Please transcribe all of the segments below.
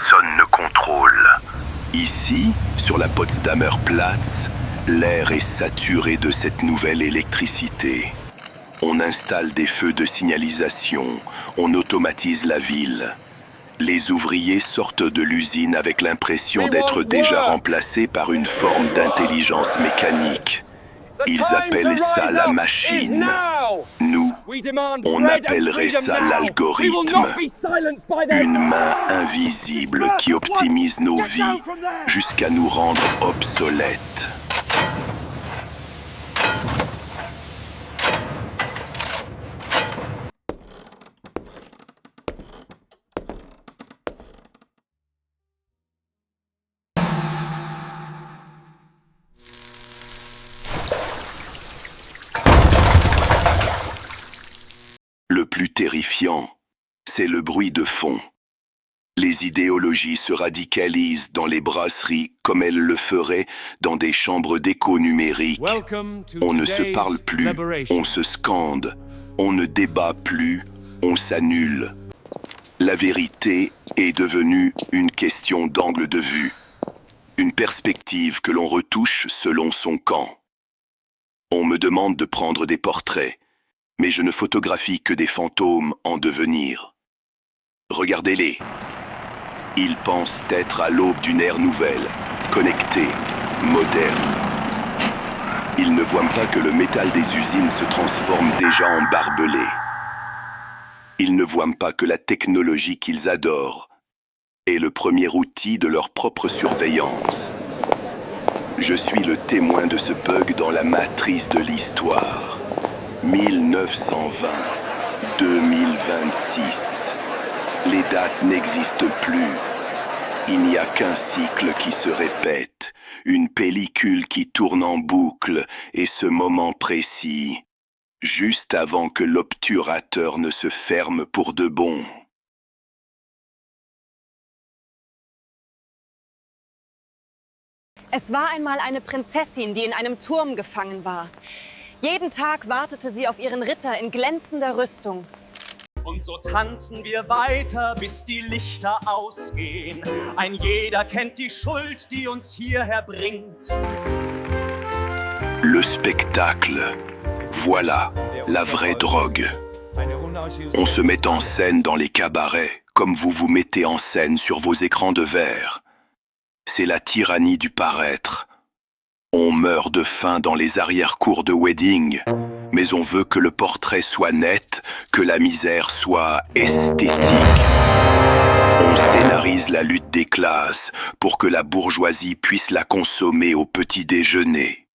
personne ne contrôle. Ici, sur la Potsdamer Platz, l'air est saturé de cette nouvelle électricité. On installe des feux de signalisation, on automatise la ville. Les ouvriers sortent de l'usine avec l'impression d'être déjà remplacés par une forme d'intelligence mécanique. Ils appellent ça la machine. Nous, on appellerait ça l'algorithme. Une main invisible qui optimise nos vies jusqu'à nous rendre obsolètes. Le plus terrifiant, c'est le bruit de fond. Les idéologies se radicalisent dans les brasseries comme elles le feraient dans des chambres d'écho numériques. On ne se parle plus, on se scande, on ne débat plus, on s'annule. La vérité est devenue une question d'angle de vue, une perspective que l'on retouche selon son camp. On me demande de prendre des portraits, mais je ne photographie que des fantômes en devenir. Regardez-les. Ils pensent être à l'aube d'une ère nouvelle, connectée, moderne. Ils ne voient pas que le métal des usines se transforme déjà en barbelé. Ils ne voient pas que la technologie qu'ils adorent est le premier outil de leur propre surveillance. Je suis le témoin de ce bug dans la matrice de l'histoire. 1920, 2026. Les dates n'existent plus. Il n'y a qu'un cycle qui se répète, une pellicule qui tourne en boucle, et ce moment précis, juste avant que l'obturateur ne se ferme pour de bon. Es war einmal eine Prinzessin, die in einem Turm gefangen war. Jeden Tag wartete sie auf ihren Ritter in glänzender Rüstung. Und so tanzen wir weiter, bis die Lichter ausgehen. Ein jeder kennt die Schuld, die uns hierher bringt. Le spectacle, voilà la vraie drogue. On se met en scène dans les cabarets, comme vous vous mettez en scène sur vos écrans de verre. C'est la tyrannie du paraître. On meurt de faim dans les arrière-cours de wedding, mais on veut que le portrait soit net, que la misère soit esthétique. On scénarise la lutte des classes pour que la bourgeoisie puisse la consommer au petit déjeuner.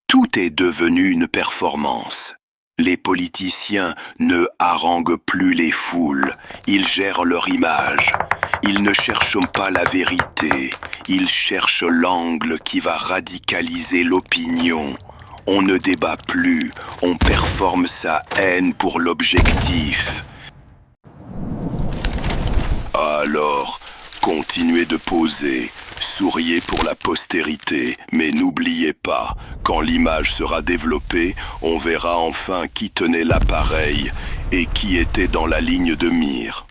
Tout est devenu une performance. Les politiciens ne haranguent plus les foules, ils gèrent leur image. Ils ne cherchent pas la vérité, ils cherchent l'angle qui va radicaliser l'opinion. On ne débat plus, on performe sa haine pour l'objectif. Alors, continuez de poser, souriez pour la postérité, mais n'oubliez pas, quand l'image sera développée, on verra enfin qui tenait l'appareil et qui était dans la ligne de mire.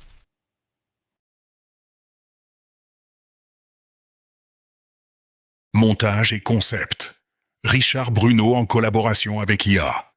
Montage et concept. Richard Bruno en collaboration avec IA.